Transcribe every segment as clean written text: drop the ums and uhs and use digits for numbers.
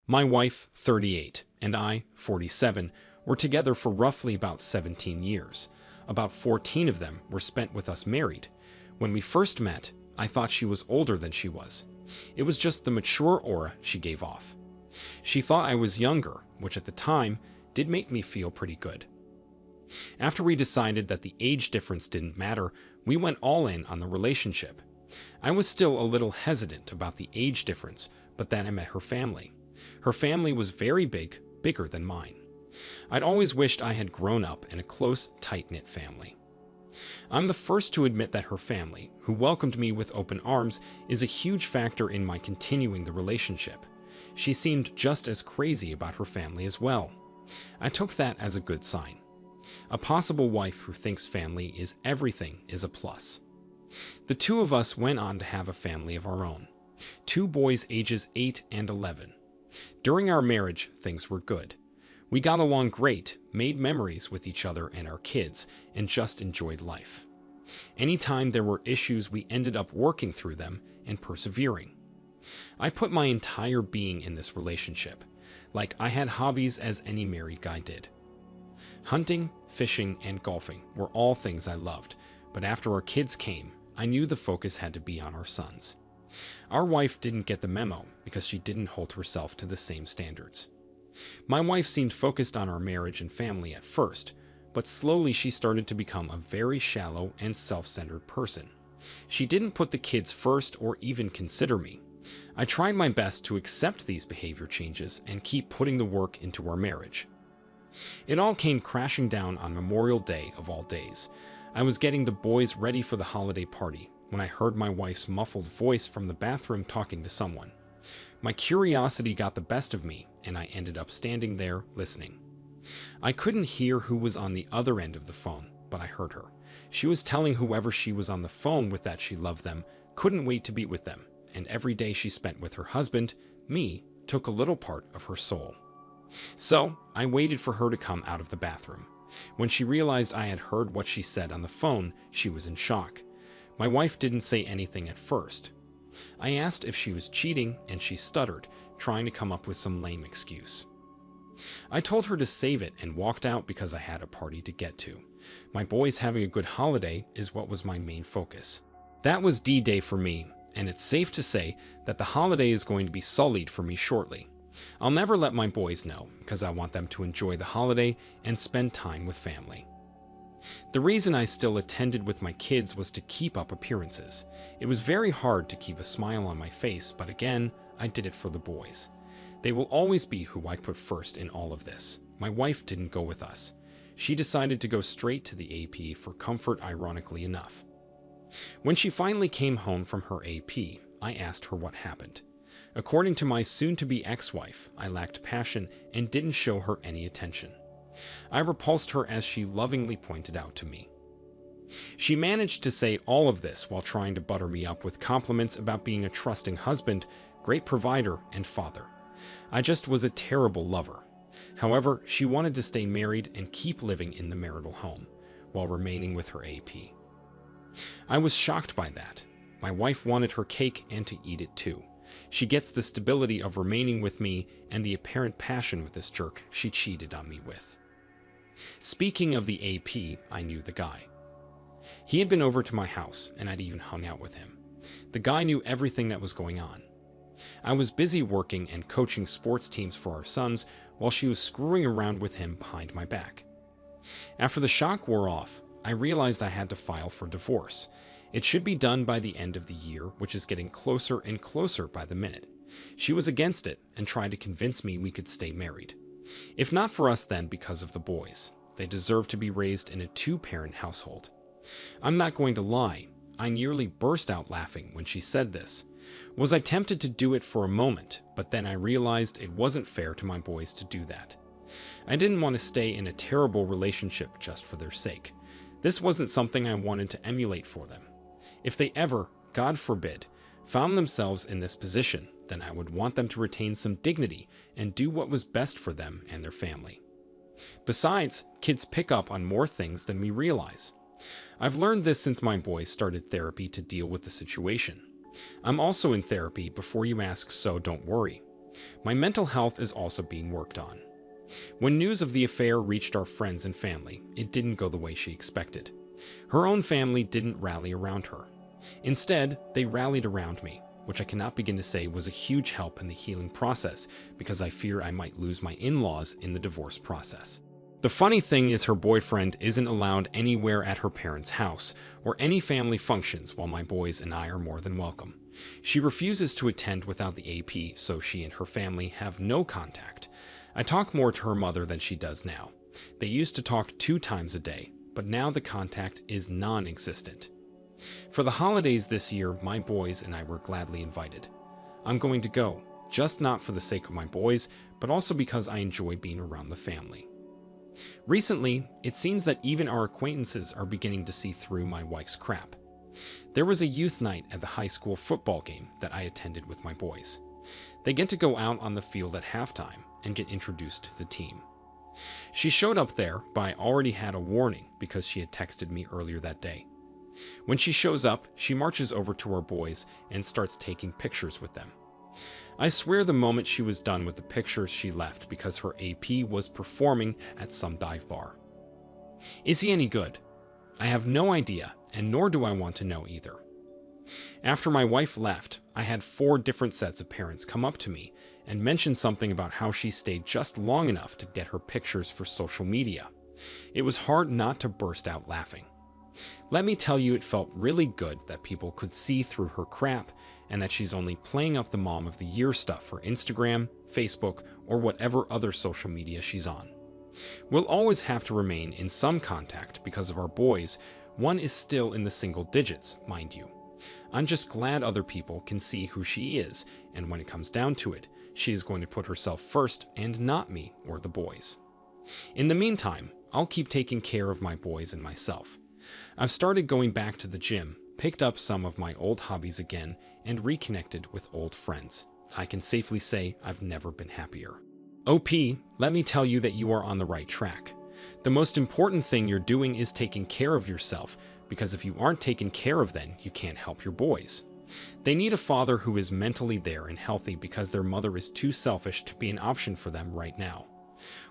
My wife, 38, and I, 47, were together for roughly about 17 years. About 14 of them were spent with us married. When we first met, I thought she was older than she was. It was just the mature aura she gave off. She thought I was younger, which at the time did make me feel pretty good. After we decided that the age difference didn't matter, we went all in on the relationship. I was still a little hesitant about the age difference, but then I met her family. Her family was very big, bigger than mine. I'd always wished I had grown up in a close, tight-knit family. I'm the first to admit that her family, who welcomed me with open arms, is a huge factor in my continuing the relationship. She seemed just as crazy about her family as well. I took that as a good sign. A possible wife who thinks family is everything is a plus. The two of us went on to have a family of our own. 2 boys ages 8 and 11. During our marriage, things were good. We got along great, made memories with each other and our kids, and just enjoyed life. Anytime there were issues, we ended up working through them and persevering. I put my entire being in this relationship, like I had hobbies as any married guy did. Hunting, fishing, and golfing were all things I loved, but after our kids came, I knew the focus had to be on our sons. Our wife didn't get the memo because she didn't hold herself to the same standards. My wife seemed focused on our marriage and family at first, but slowly she started to become a very shallow and self-centered person. She didn't put the kids first or even consider me. I tried my best to accept these behavior changes and keep putting the work into our marriage. It all came crashing down on Memorial Day of all days. I was getting the boys ready for the holiday party when I heard my wife's muffled voice from the bathroom talking to someone. My curiosity got the best of me, and I ended up standing there listening. I couldn't hear who was on the other end of the phone, but I heard her. She was telling whoever she was on the phone with that she loved them, couldn't wait to be with them, and every day she spent with her husband, me, took a little part of her soul. So, I waited for her to come out of the bathroom. When she realized I had heard what she said on the phone, she was in shock. My wife didn't say anything at first. I asked if she was cheating, and she stuttered, trying to come up with some lame excuse. I told her to save it and walked out because I had a party to get to. My boys having a good holiday is what was my main focus. That was D-Day for me, and it's safe to say that the holiday is going to be sullied for me shortly. I'll never let my boys know, because I want them to enjoy the holiday and spend time with family. The reason I still attended with my kids was to keep up appearances. It was very hard to keep a smile on my face, but again, I did it for the boys. They will always be who I put first in all of this. My wife didn't go with us. She decided to go straight to the AP for comfort, ironically enough. When she finally came home from her AP, I asked her what happened. According to my soon-to-be ex-wife, I lacked passion and didn't show her any attention. I repulsed her, as she lovingly pointed out to me. She managed to say all of this while trying to butter me up with compliments about being a trusting husband, great provider, and father. I just was a terrible lover. However, she wanted to stay married and keep living in the marital home, while remaining with her AP. I was shocked by that. My wife wanted her cake and to eat it too. She gets the stability of remaining with me and the apparent passion with this jerk she cheated on me with. Speaking of the AP, I knew the guy. He had been over to my house, and I'd even hung out with him. The guy knew everything that was going on. I was busy working and coaching sports teams for our sons while she was screwing around with him behind my back. After the shock wore off, I realized I had to file for divorce. It should be done by the end of the year, which is getting closer and closer by the minute. She was against it and tried to convince me we could stay married. If not for us, then because of the boys. They deserve to be raised in a 2-parent household. I'm not going to lie, I nearly burst out laughing when she said this. Was I tempted to do it for a moment, but then I realized it wasn't fair to my boys to do that. I didn't want to stay in a terrible relationship just for their sake. This wasn't something I wanted to emulate for them. If they ever, God forbid, found themselves in this position, then I would want them to retain some dignity and do what was best for them and their family. Besides, kids pick up on more things than we realize. I've learned this since my boys started therapy to deal with the situation. I'm also in therapy, before you ask, so don't worry. My mental health is also being worked on. When news of the affair reached our friends and family, it didn't go the way she expected. Her own family didn't rally around her. Instead, they rallied around me, which I cannot begin to say was a huge help in the healing process because I fear I might lose my in-laws in the divorce process. The funny thing is her boyfriend isn't allowed anywhere at her parents' house or any family functions while my boys and I are more than welcome. She refuses to attend without the AP, so she and her family have no contact. I talk more to her mother than she does now. They used to talk 2 times a day, but now the contact is non-existent. For the holidays this year, my boys and I were gladly invited. I'm going to go, just not for the sake of my boys, but also because I enjoy being around the family. Recently, it seems that even our acquaintances are beginning to see through my wife's crap. There was a youth night at the high school football game that I attended with my boys. They get to go out on the field at halftime and get introduced to the team. She showed up there, but I already had a warning because she had texted me earlier that day. When she shows up, she marches over to our boys and starts taking pictures with them. I swear the moment she was done with the pictures, she left because her AP was performing at some dive bar. Is he any good? I have no idea, and nor do I want to know either. After my wife left, I had 4 different sets of parents come up to me and mention something about how she stayed just long enough to get her pictures for social media. It was hard not to burst out laughing. Let me tell you, it felt really good that people could see through her crap and that she's only playing up the Mom of the Year stuff for Instagram, Facebook, or whatever other social media she's on. We'll always have to remain in some contact because of our boys. One is still in the single digits, mind you. I'm just glad other people can see who she is, and when it comes down to it, she is going to put herself first and not me or the boys. In the meantime, I'll keep taking care of my boys and myself. I've started going back to the gym, picked up some of my old hobbies again, and reconnected with old friends. I can safely say I've never been happier. OP, let me tell you that you are on the right track. The most important thing you're doing is taking care of yourself, because if you aren't taken care of, then you can't help your boys. They need a father who is mentally there and healthy because their mother is too selfish to be an option for them right now.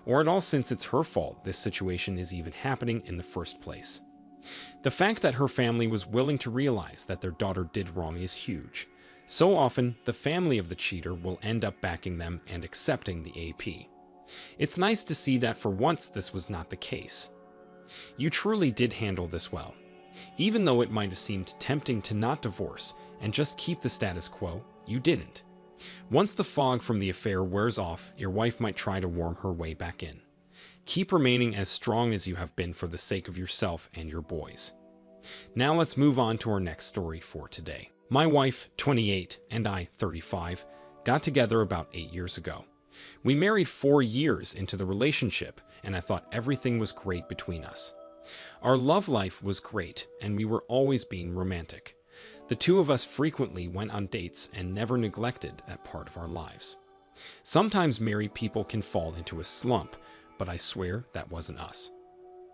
Or at all, since it's her fault this situation is even happening in the first place. The fact that her family was willing to realize that their daughter did wrong is huge. So often, the family of the cheater will end up backing them and accepting the AP. It's nice to see that for once this was not the case. You truly did handle this well. Even though it might have seemed tempting to not divorce and just keep the status quo, you didn't. Once the fog from the affair wears off, your wife might try to worm her way back in. Keep remaining as strong as you have been for the sake of yourself and your boys. Now let's move on to our next story for today. My wife, 28, and I, 35, got together about 8 years ago. We married 4 years into the relationship, and I thought everything was great between us. Our love life was great, and we were always being romantic. The 2 of us frequently went on dates and never neglected that part of our lives. Sometimes married people can fall into a slump, but I swear that wasn't us.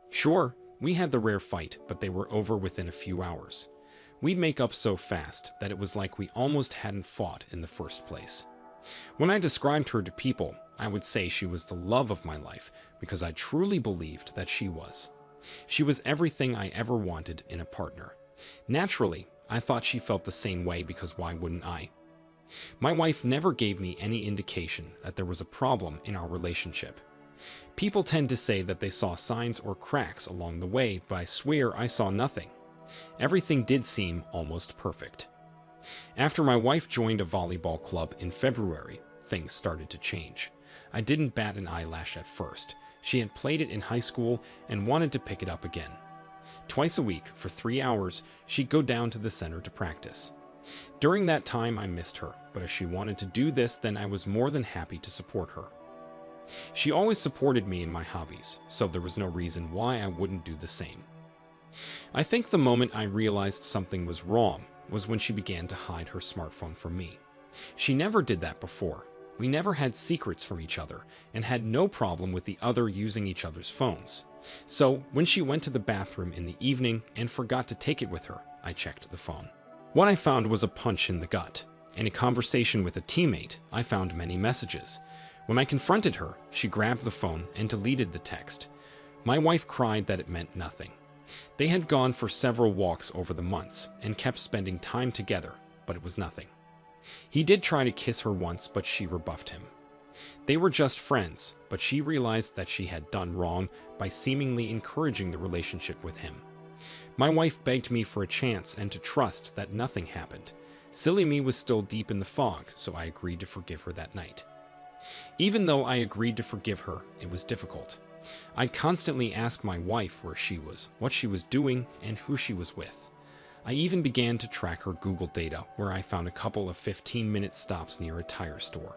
Sure, we had the rare fight, but they were over within a few hours. We'd make up so fast that it was like we almost hadn't fought in the first place. When I described her to people, I would say she was the love of my life because I truly believed that she was. She was everything I ever wanted in a partner. Naturally, I thought she felt the same way because why wouldn't I? My wife never gave me any indication that there was a problem in our relationship. People tend to say that they saw signs or cracks along the way, but I swear I saw nothing. Everything did seem almost perfect. After my wife joined a volleyball club in February, things started to change. I didn't bat an eyelash at first. She had played it in high school and wanted to pick it up again. Twice a week, for 3 hours, she'd go down to the center to practice. During that time, I missed her, but if she wanted to do this, then I was more than happy to support her. She always supported me in my hobbies, so there was no reason why I wouldn't do the same. I think the moment I realized something was wrong was when she began to hide her smartphone from me. She never did that before. We never had secrets from each other and had no problem with the other using each other's phones. So when she went to the bathroom in the evening and forgot to take it with her, I checked the phone. What I found was a punch in the gut. In a conversation with a teammate, I found many messages. When I confronted her, she grabbed the phone and deleted the text. My wife cried that it meant nothing. They had gone for several walks over the months and kept spending time together, but it was nothing. He did try to kiss her once, but she rebuffed him. They were just friends, but she realized that she had done wrong by seemingly encouraging the relationship with him. My wife begged me for a chance and to trust that nothing happened. Silly me was still deep in the fog, so I agreed to forgive her that night. Even though I agreed to forgive her, it was difficult. I constantly asked my wife where she was, what she was doing, and who she was with. I even began to track her Google data, where I found a couple of 15-minute stops near a tire store.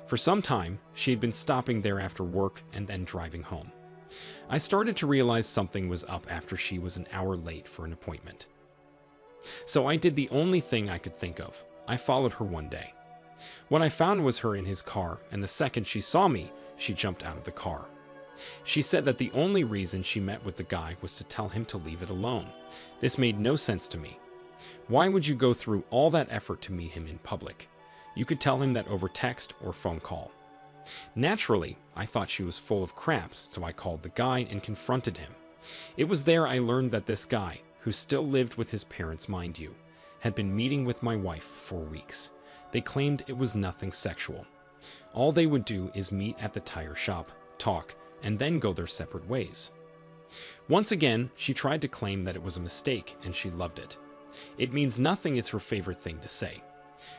For some time, she had been stopping there after work and then driving home. I started to realize something was up after she was an hour late for an appointment. So I did the only thing I could think of. I followed her one day. What I found was her in his car, and the second she saw me, she jumped out of the car. She said that the only reason she met with the guy was to tell him to leave it alone. This made no sense to me. Why would you go through all that effort to meet him in public? You could tell him that over text or phone call. Naturally, I thought she was full of crap, so I called the guy and confronted him. It was there I learned that this guy, who still lived with his parents, mind you, had been meeting with my wife for weeks. They claimed it was nothing sexual. All they would do is meet at the tire shop, talk, and then go their separate ways. Once again, she tried to claim that it was a mistake and she loved it. It means nothing is her favorite thing to say.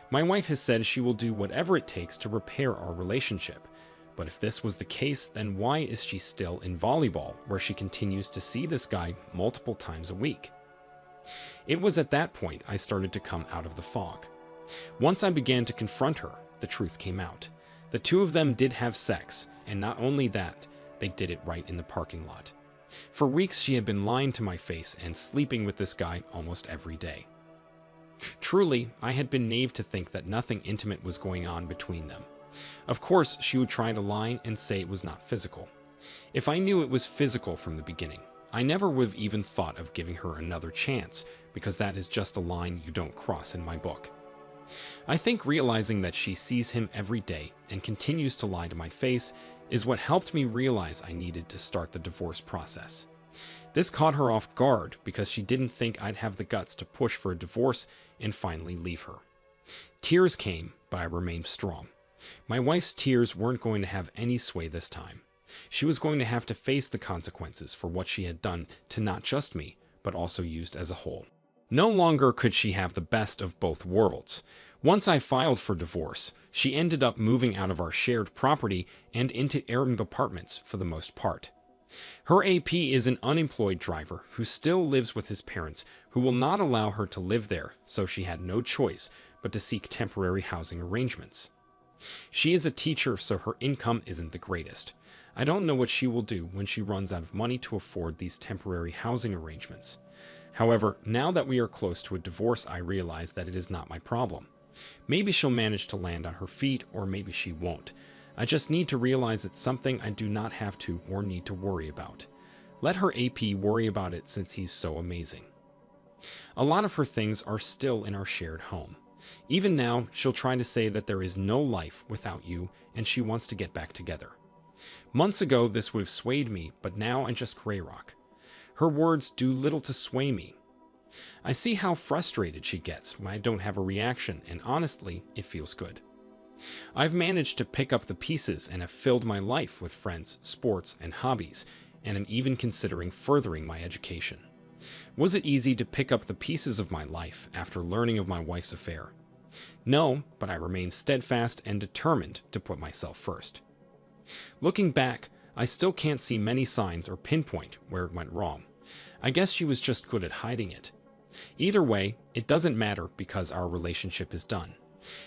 My wife has said she will do whatever it takes to repair our relationship. But if this was the case, then why is she still in volleyball, where she continues to see this guy multiple times a week? It was at that point I started to come out of the fog. Once I began to confront her, the truth came out. The two of them did have sex, and not only that, they did it right in the parking lot. For weeks she had been lying to my face and sleeping with this guy almost every day. Truly, I had been naive to think that nothing intimate was going on between them. Of course, she would try to lie and say it was not physical. If I knew it was physical from the beginning, I never would have even thought of giving her another chance, because that is just a line you don't cross in my book. I think realizing that she sees him every day and continues to lie to my face is what helped me realize I needed to start the divorce process. This caught her off guard because she didn't think I'd have the guts to push for a divorce and finally leave her. Tears came, but I remained strong. My wife's tears weren't going to have any sway this time. She was going to have to face the consequences for what she had done to not just me, but also used as a whole. No longer could she have the best of both worlds. Once I filed for divorce, she ended up moving out of our shared property and into Airbnb apartments for the most part. Her AP is an unemployed driver who still lives with his parents, who will not allow her to live there, so she had no choice but to seek temporary housing arrangements. She is a teacher, so her income isn't the greatest. I don't know what she will do when she runs out of money to afford these temporary housing arrangements. However, now that we are close to a divorce, I realize that it is not my problem. Maybe she'll manage to land on her feet, or maybe she won't. I just need to realize it's something I do not have to or need to worry about. Let her AP worry about it since he's so amazing. A lot of her things are still in our shared home. Even now, she'll try to say that there is no life without you and she wants to get back together. Months ago, this would have swayed me, but now I just gray rock. Her words do little to sway me. I see how frustrated she gets when I don't have a reaction, and honestly, it feels good. I've managed to pick up the pieces and have filled my life with friends, sports, and hobbies, and am even considering furthering my education. Was it easy to pick up the pieces of my life after learning of my wife's affair? No, but I remain steadfast and determined to put myself first. Looking back, I still can't see many signs or pinpoint where it went wrong. I guess she was just good at hiding it. Either way, it doesn't matter because our relationship is done.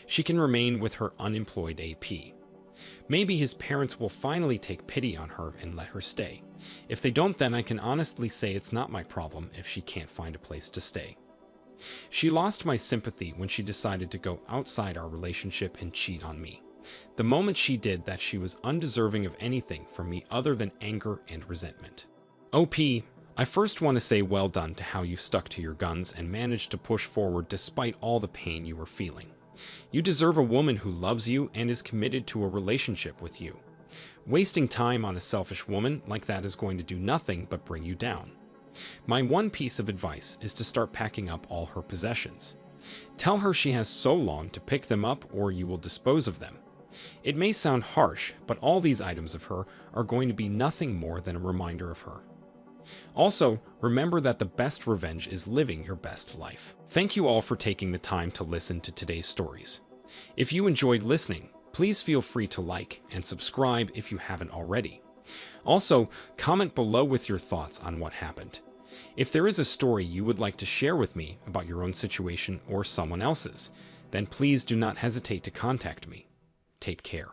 She can remain with her unemployed AP. Maybe his parents will finally take pity on her and let her stay. If they don't, then I can honestly say it's not my problem if she can't find a place to stay. She lost my sympathy when she decided to go outside our relationship and cheat on me. The moment she did that, she was undeserving of anything from me other than anger and resentment. OP, I first want to say well done to how you stuck to your guns and managed to push forward despite all the pain you were feeling. You deserve a woman who loves you and is committed to a relationship with you. Wasting time on a selfish woman like that is going to do nothing but bring you down. My one piece of advice is to start packing up all her possessions. Tell her she has so long to pick them up or you will dispose of them. It may sound harsh, but all these items of her are going to be nothing more than a reminder of her. Also, remember that the best revenge is living your best life. Thank you all for taking the time to listen to today's stories. If you enjoyed listening, please feel free to like and subscribe if you haven't already. Also, comment below with your thoughts on what happened. If there is a story you would like to share with me about your own situation or someone else's, then please do not hesitate to contact me. Take care.